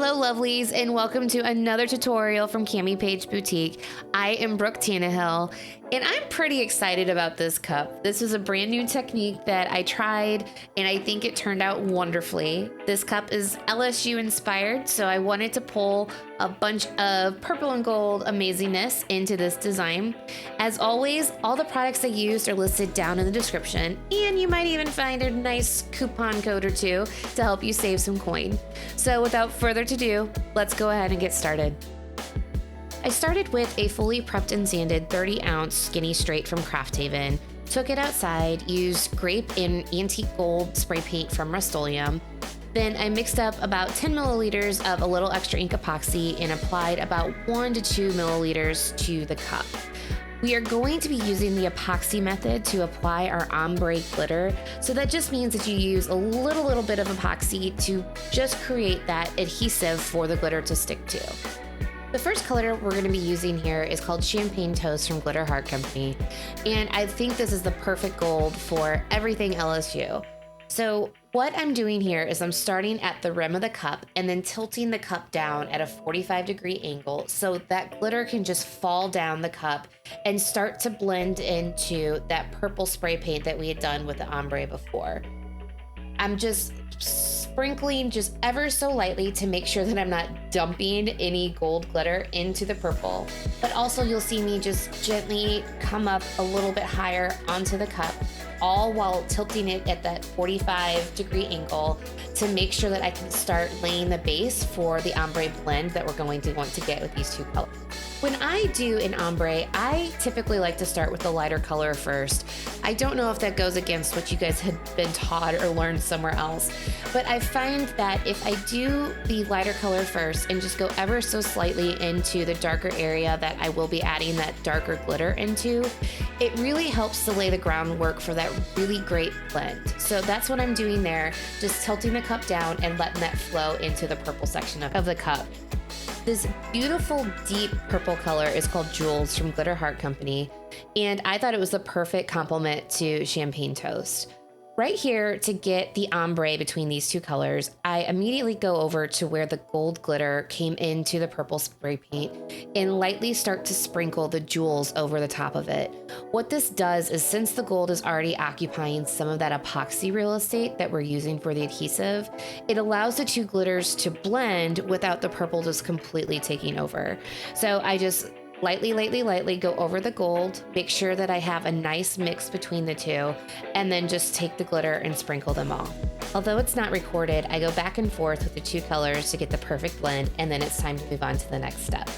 Hello lovelies, and welcome to another tutorial from CamiPaige Boutique. I am Brooke Tannehill, and I'm pretty excited about this cup. This is a brand new technique that I tried, and I think it turned out wonderfully. This cup is LSU inspired, so I wanted to pull a bunch of purple and gold amazingness into this design. As always, all the products I used are listed down in the description, and you might even find a nice coupon code or two to help you save some coin. So without further ado, let's go ahead and get started. I started with a fully prepped and sanded 30-ounce skinny straight from Craft Haven, took it outside, used Grape in antique gold spray paint from Rustoleum. Then I mixed up about 10 milliliters of a little extra ink epoxy and applied about 1 to 2 milliliters to the cup. We are going to be using the epoxy method to apply our Ombre Glitter, so that just means that you use a little bit of epoxy to just create that adhesive for the glitter to stick to. The first color we're going to be using here is called Champagne Toast from Glitter Heart Company, and I think this is the perfect gold for everything LSU. So what I'm doing here is I'm starting at the rim of the cup and then tilting the cup down at a 45-degree angle so that glitter can just fall down the cup and start to blend into that purple spray paint that we had done with the ombre before. I'm just sprinkling just ever so lightly to make sure that I'm not dumping any gold glitter into the purple, but also you'll see me just gently come up a little bit higher onto the cup, all while tilting it at that 45-degree angle to make sure that I can start laying the base for the ombre blend that we're going to want to get with these two colors. When I do an ombre, I typically like to start with the lighter color first. I don't know if that goes against what you guys had been taught or learned somewhere else, but I find that if I do the lighter color first and just go ever so slightly into the darker area that I will be adding that darker glitter into, it really helps to lay the groundwork for that really great blend. So that's what I'm doing there, just tilting the cup down and letting that flow into the purple section of the cup. This beautiful deep purple color is called Jewels from Glitter Heart Company, and I thought it was the perfect complement to Champagne Toast. Right here, to get the ombre between these two colors, I immediately go over to where the gold glitter came into the purple spray paint and lightly start to sprinkle the jewels over the top of it. What this does is, since the gold is already occupying some of that epoxy real estate that we're using for the adhesive, it allows the two glitters to blend without the purple just completely taking over. So I just lightly go over the gold, make sure that I have a nice mix between the two, and then just take the glitter and sprinkle them all. Although it's not recorded, I go back and forth with the two colors to get the perfect blend, and then it's time to move on to the next step.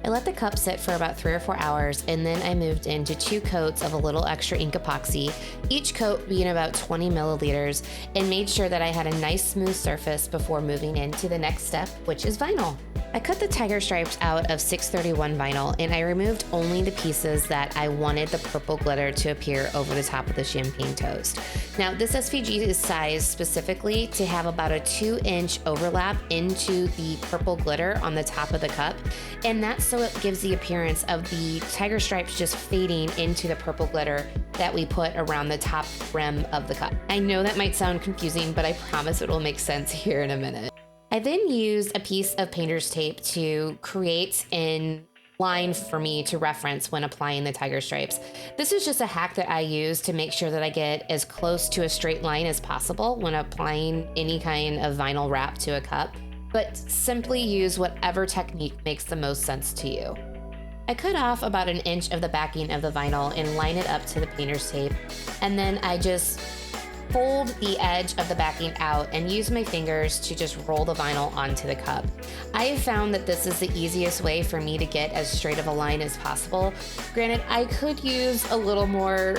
I let the cup sit for about 3 or 4 hours, and then I moved into 2 coats of a little extra ink epoxy, each coat being about 20 milliliters, and made sure that I had a nice smooth surface before moving into the next step, which is vinyl. I cut the tiger stripes out of 631 vinyl, and I removed only the pieces that I wanted the purple glitter to appear over the top of the Champagne Toast. Now, this SVG is sized specifically to have about a 2-inch overlap into the purple glitter on the top of the cup, and that's so it gives the appearance of the tiger stripes just fading into the purple glitter that we put around the top rim of the cup. I know that might sound confusing, but I promise it will make sense here in a minute. I then used a piece of painter's tape to create a line for me to reference when applying the tiger stripes. This is just a hack that I use to make sure that I get as close to a straight line as possible when applying any kind of vinyl wrap to a cup, but simply use whatever technique makes the most sense to you. I cut off about 1 inch of the backing of the vinyl and line it up to the painter's tape, and then I just fold the edge of the backing out and use my fingers to just roll the vinyl onto the cup. I have found that this is the easiest way for me to get as straight of a line as possible. Granted, I could use a little more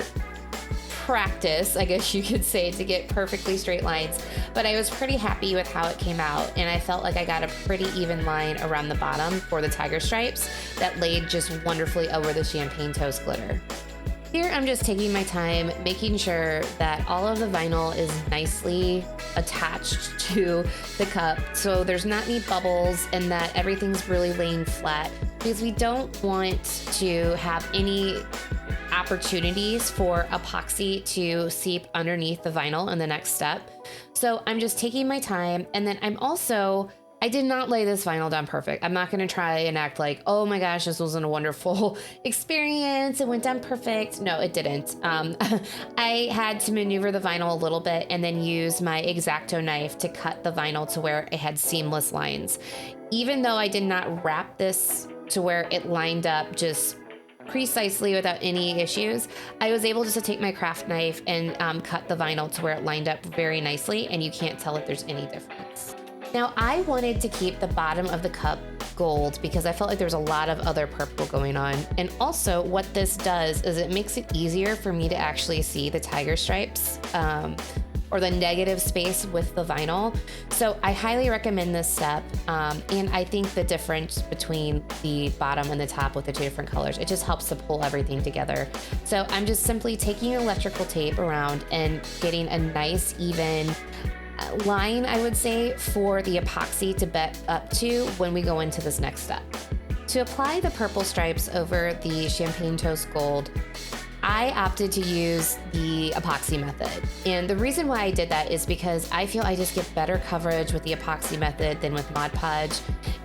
practice, I guess you could say, to get perfectly straight lines, but I was pretty happy with how it came out, and I felt like I got a pretty even line around the bottom for the tiger stripes that laid just wonderfully over the Champagne Toast glitter. Here I'm just taking my time, making sure that all of the vinyl is nicely attached to the cup, so there's not any bubbles and that everything's really laying flat, because we don't want to have any opportunities for epoxy to seep underneath the vinyl in the next step. So I'm just taking my time, and then I'm also I did not lay this vinyl down perfect. I'm not going to try and act like, oh my gosh, this wasn't a wonderful experience. It went down perfect. No, it didn't. I had to maneuver the vinyl a little bit and then use my X-Acto knife to cut the vinyl to where it had seamless lines. Even though I did not wrap this to where it lined up just precisely without any issues, I was able just to take my craft knife and cut the vinyl to where it lined up very nicely, and you can't tell if there's any difference. Now, I wanted to keep the bottom of the cup gold because I felt like there was a lot of other purple going on. And also what this does is it makes it easier for me to actually see the tiger stripes or the negative space with the vinyl. So I highly recommend this step. And I think the difference between the bottom and the top with the two different colors, it just helps to pull everything together. So I'm just simply taking electrical tape around and getting a nice, even line, I would say, for the epoxy to bet up to when we go into this next step. To apply the purple stripes over the champagne toast gold, I opted to use the epoxy method. And the reason why I did that is because I feel I just get better coverage with the epoxy method than with Mod Podge.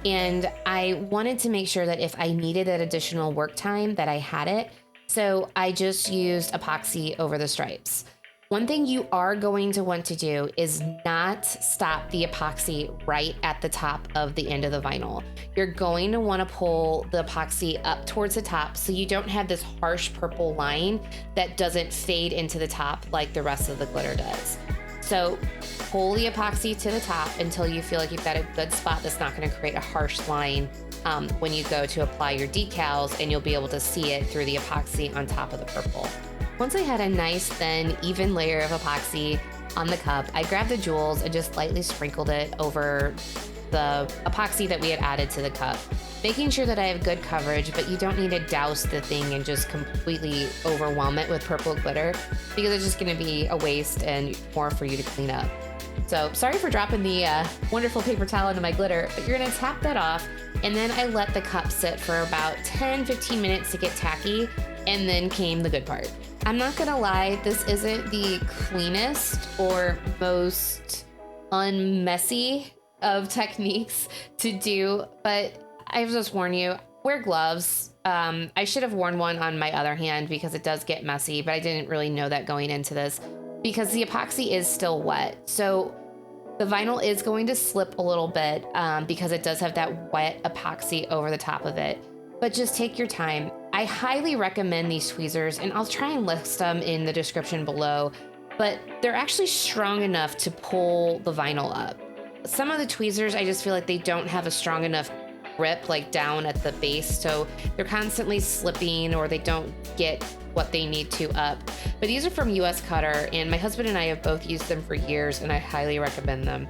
And I wanted to make sure that if I needed that additional work time that I had it. So I just used epoxy over the stripes. One thing you are going to want to do is not stop the epoxy right at the top of the end of the vinyl. You're going to want to pull the epoxy up towards the top so you don't have this harsh purple line that doesn't fade into the top like the rest of the glitter does. So pull the epoxy to the top until you feel like you've got a good spot that's not going to create a harsh line when you go to apply your decals, and you'll be able to see it through the epoxy on top of the purple. Once I had a nice, thin, even layer of epoxy on the cup, I grabbed the jewels and just lightly sprinkled it over the epoxy that we had added to the cup, making sure that I have good coverage, but you don't need to douse the thing and just completely overwhelm it with purple glitter because it's just going to be a waste and more for you to clean up. So sorry for dropping the wonderful paper towel into my glitter, but you're going to tap that off, and then I let the cup sit for about 10-15 minutes to get tacky, and then came the good part. I'm not gonna lie, this isn't the cleanest or most unmessy of techniques to do, but I just warn you, wear gloves. I should have worn one on my other hand because it does get messy, but I didn't really know that going into this because the epoxy is still wet. So the vinyl is going to slip a little bit because it does have that wet epoxy over the top of it. But just take your time. I highly recommend these tweezers, and I'll try and list them in the description below, but they're actually strong enough to pull the vinyl up. Some of the tweezers, I just feel like they don't have a strong enough grip, like down at the base, so they're constantly slipping or they don't get what they need to up. But these are from USCutter, and my husband and I have both used them for years, and I highly recommend them.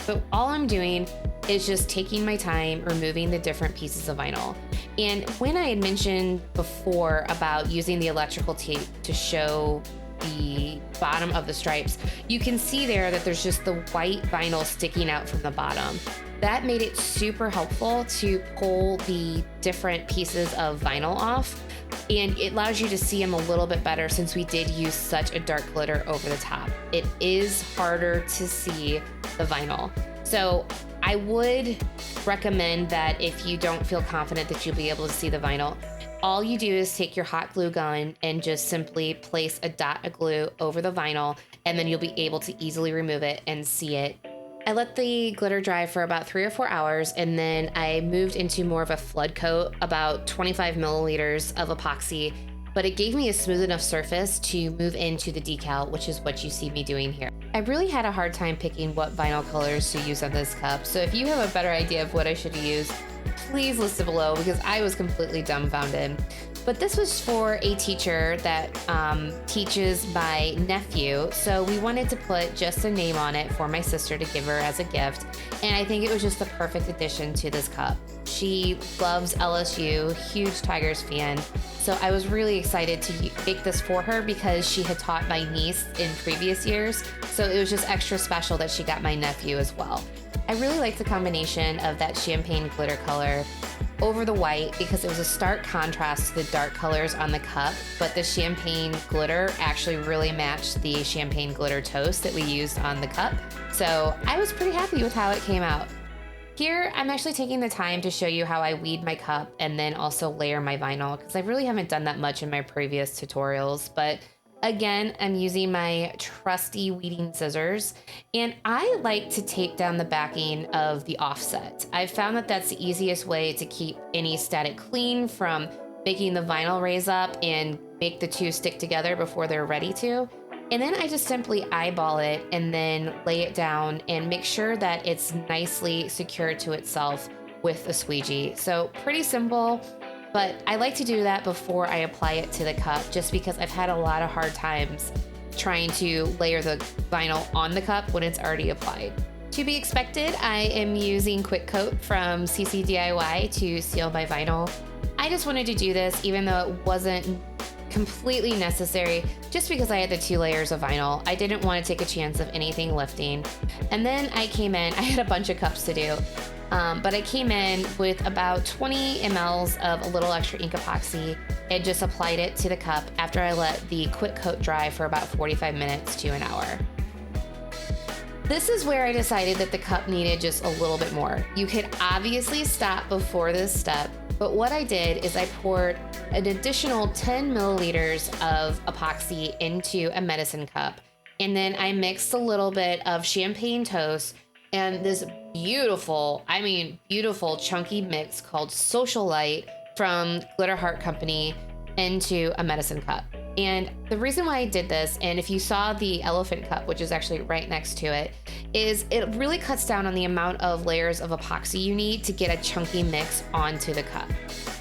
So all I'm doing is just taking my time removing the different pieces of vinyl. And when I had mentioned before about using the electrical tape to show the bottom of the stripes, you can see there that there's just the white vinyl sticking out from the bottom. That made it super helpful to pull the different pieces of vinyl off, and it allows you to see them a little bit better since we did use such a dark glitter over the top. It is harder to see the vinyl. So I would recommend that if you don't feel confident that you'll be able to see the vinyl, all you do is take your hot glue gun and just simply place a dot of glue over the vinyl, and then you'll be able to easily remove it and see it. I let the glitter dry for about 3 or 4 hours, and then I moved into more of a flood coat, about 25 milliliters of epoxy, but it gave me a smooth enough surface to move into the decal, which is what you see me doing here. I really had a hard time picking what vinyl colors to use on this cup, so if you have a better idea of what I should use, please list it below because I was completely dumbfounded. But this was for a teacher that teaches my nephew, so we wanted to put just a name on it for my sister to give her as a gift, and I think it was just the perfect addition to this cup. She loves LSU, huge Tigers fan, so I was really excited to make this for her because she had taught my niece in previous years, so it was just extra special that she got my nephew as well. I really like the combination of that champagne glitter color over the white because it was a stark contrast to the dark colors on the cup, but the champagne glitter actually really matched the champagne glitter toast that we used on the cup. So I was pretty happy with how it came out. Here, I'm actually taking the time to show you how I weed my cup and then also layer my vinyl, because I really haven't done that much in my previous tutorials. But again, I'm using my trusty weeding scissors, and I like to tape down the backing of the offset. I've found that that's the easiest way to keep any static clean from making the vinyl raise up and make the two stick together before they're ready to. And then I just simply eyeball it and then lay it down and make sure that it's nicely secured to itself with a squeegee. So pretty simple, but I like to do that before I apply it to the cup, just because I've had a lot of hard times trying to layer the vinyl on the cup when it's already applied. To be expected, I am using Quick Coat from CC DIY to seal my vinyl. I just wanted to do this even though it wasn't completely necessary, just because I had the 2 layers of vinyl. I didn't want to take a chance of anything lifting. And then I came in, I had a bunch of cups to do, but I came in with about 20 mLs of a little extra ink epoxy and just applied it to the cup after I let the Quick Coat dry for about 45 minutes to an hour. This is where I decided that the cup needed just a little bit more. You could obviously stop before this step, but what I did is I poured an additional 10 milliliters of epoxy into a medicine cup. And then I mixed a little bit of champagne toast and this beautiful, I mean, beautiful chunky mix called Social Light from Glitter Heart Company into a medicine cup. And the reason why I did this, and if you saw the elephant cup, which is actually right next to it, is it really cuts down on the amount of layers of epoxy you need to get a chunky mix onto the cup.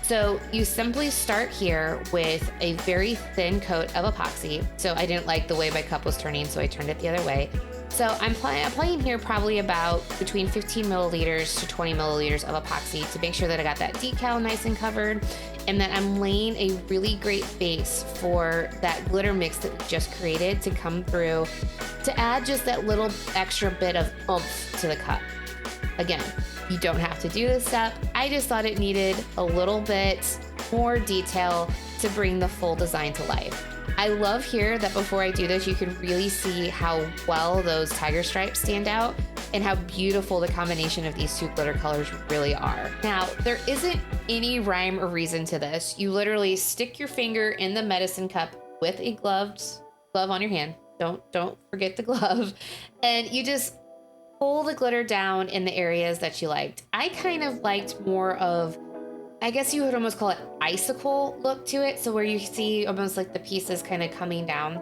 So you simply start here with a very thin coat of epoxy. So I didn't like the way my cup was turning, so I turned it the other way. So I'm applying here probably about between 15 milliliters to 20 milliliters of epoxy to make sure that I got that decal nice and covered. And then I'm laying a really great base for that glitter mix that we just created to come through to add just that little extra bit of oomph to the cup. Again, you don't have to do this step. I just thought it needed a little bit more detail to bring the full design to life. I love here that before I do this, you can really see how well those tiger stripes stand out and how beautiful the combination of these 2 glitter colors really are. Now, there isn't any rhyme or reason to this. You literally stick your finger in the medicine cup with a glove on your hand. Don't forget the glove. And you just pull the glitter down in the areas that you liked. I kind of liked more of, I guess you would almost call it icicle look to it. So where you see almost like the pieces kind of coming down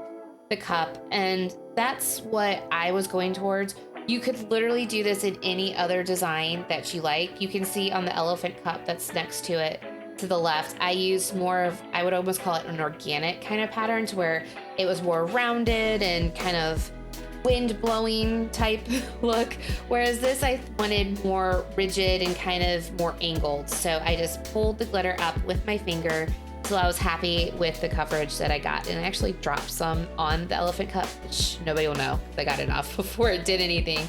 the cup. And that's what I was going towards. You could literally do this in any other design that you like. You can see on the elephant cup that's next to it to the left, I used more of, I would almost call it an organic kind of pattern, to where it was more rounded and kind of wind blowing type look, whereas this I wanted more rigid and kind of more angled. So I just pulled the glitter up with my finger till I was happy with the coverage that I got, and I actually dropped some on the elephant cup, which nobody will know because I got enough before it did anything.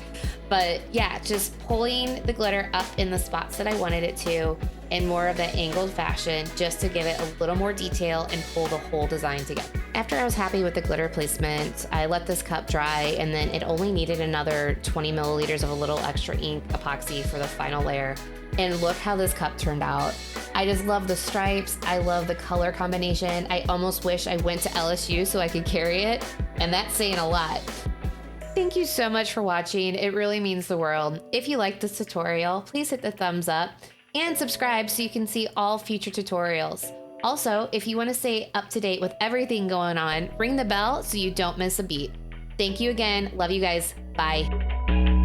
But yeah, just pulling the glitter up in the spots that I wanted it to in more of that angled fashion, just to give it a little more detail and pull the whole design together. After I was happy with the glitter placement, I let this cup dry, and then it only needed another 20 milliliters of a little extra ink epoxy for the final layer. And look how this cup turned out. I just love the stripes. I love the color combination. I almost wish I went to LSU so I could carry it, and that's saying a lot. Thank you so much for watching. It really means the world. If you liked this tutorial, please hit the thumbs up and subscribe so you can see all future tutorials. Also, if you want to stay up to date with everything going on, ring the bell so you don't miss a beat. Thank you again. Love you guys. Bye.